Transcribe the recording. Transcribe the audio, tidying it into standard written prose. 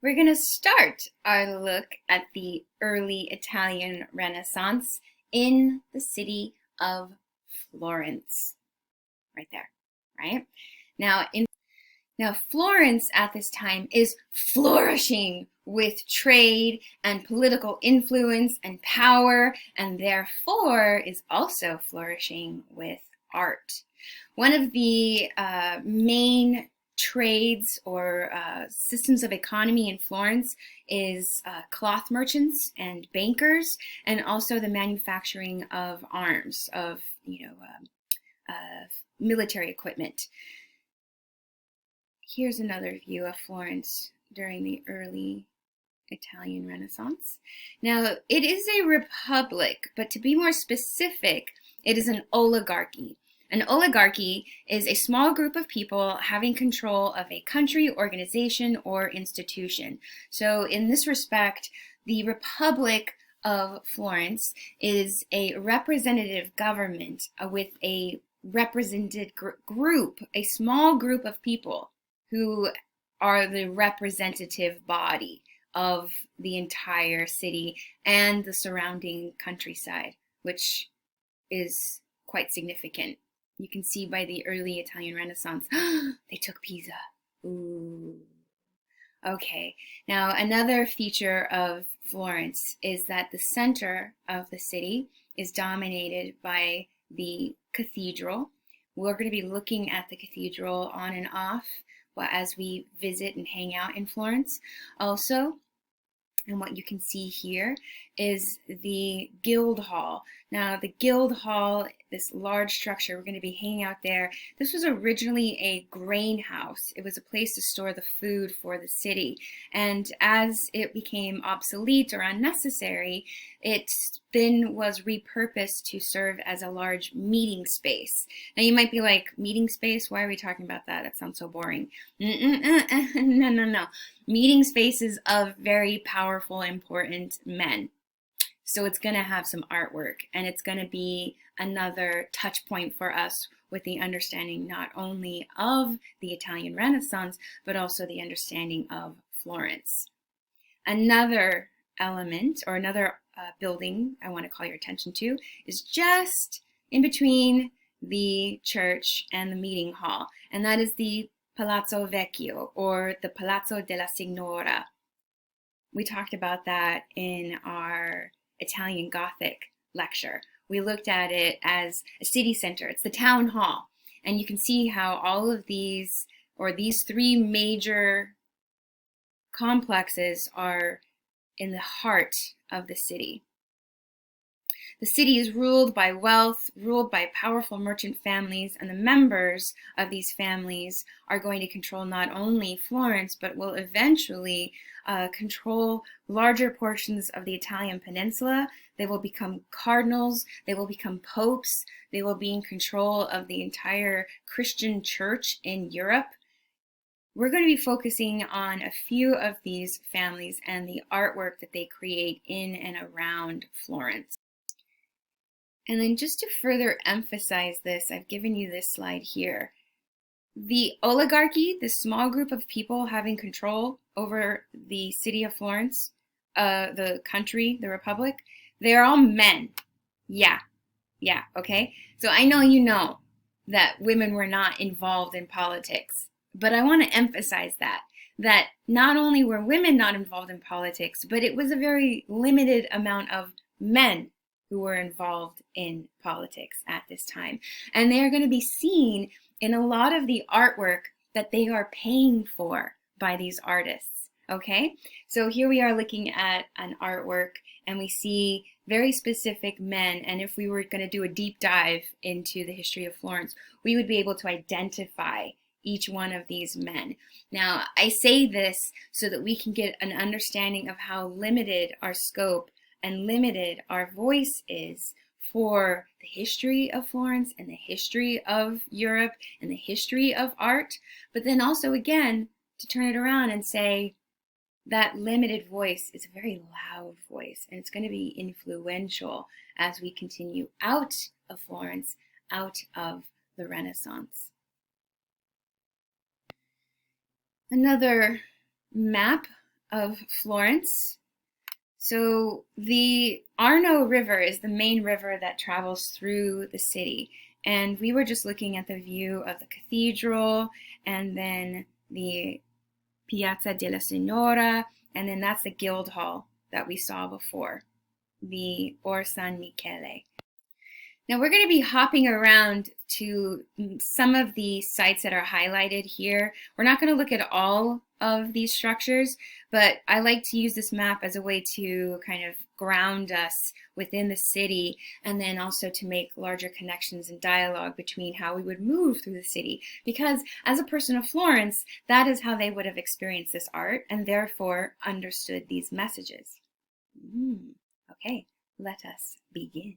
We're going to start our look at the early Italian Renaissance in the city of Florence. Right there, right? Now, Florence at this time is flourishing with trade and political influence and power, and therefore is also flourishing with art. One of the main trades or systems of economy in Florence is cloth merchants and bankers, and also the manufacturing of arms, of military equipment. Here's another view of Florence during the early Italian Renaissance. Now, it is a republic, but to be more specific, it is an oligarchy. An oligarchy is a small group of people having control of a country, organization, or institution. So in this respect, the Republic of Florence is a representative government with a represented group, a small group of people who are the representative body of the entire city and the surrounding countryside, which is quite significant. You can see by the early Italian Renaissance, they took Pisa. Ooh. Okay, now another feature of Florence is that the center of the city is dominated by the cathedral. We're going to be looking at the cathedral on and off as we visit and hang out in Florence. Also, and what you can see here is the Guild Hall. Now, the Guild Hall, this large structure, we're going to be hanging out there. This was originally a grain house. It was a place to store the food for the city. And as it became obsolete or unnecessary, it then was repurposed to serve as a large meeting space. Now, you might be like, meeting space? Why are we talking about that? That sounds so boring. No. Meeting spaces of very powerful, important men. So it's going to have some artwork, and it's going to be another touch point for us with the understanding not only of the Italian Renaissance, but also the understanding of Florence. Another element, or another building I want to call your attention to, is just in between the church and the meeting hall, and that is the Palazzo Vecchio, or the Palazzo della Signora. We talked about that in our Italian Gothic lecture. We looked at it as a city center. It's the town hall. And you can see how all of these, or these three major complexes, are in the heart of the city. The city is ruled by wealth, ruled by powerful merchant families, and the members of these families are going to control not only Florence, but will eventually control larger portions of the Italian peninsula. They will become cardinals, they will become popes, they will be in control of the entire Christian church in Europe. We're going to be focusing on a few of these families and the artwork that they create in and around Florence. And then just to further emphasize this, I've given you this slide here. The oligarchy, this small group of people having control over the city of Florence, the country, the republic, they're all men. Yeah, okay? So I know you know that women were not involved in politics, but I want to emphasize that not only were women not involved in politics, but it was a very limited amount of men who were involved in politics at this time. And they are going to be seen in a lot of the artwork that they are paying for by these artists, okay? So here we are looking at an artwork, and we see very specific men, and if we were going to do a deep dive into the history of Florence, we would be able to identify each one of these men. Now, I say this so that we can get an understanding of how limited our scope and limited our voice is for the history of Florence and the history of Europe and the history of art, but then also, again, to turn it around and say that limited voice is a very loud voice, and it's going to be influential as we continue out of Florence, out of the Renaissance. Another map of Florence. So the Arno River is the main river that travels through the city. And we were just looking at the view of the cathedral and then the Piazza della Signora, and then that's the Guildhall that we saw before, the Or San Michele. Now we're going to be hopping around to some of the sites that are highlighted here. We're not going to look at all of these structures, but I like to use this map as a way to kind of ground us within the city, and then also to make larger connections and dialogue between how we would move through the city. Because as a person of Florence, that is how they would have experienced this art and therefore understood these messages. Okay, let us begin.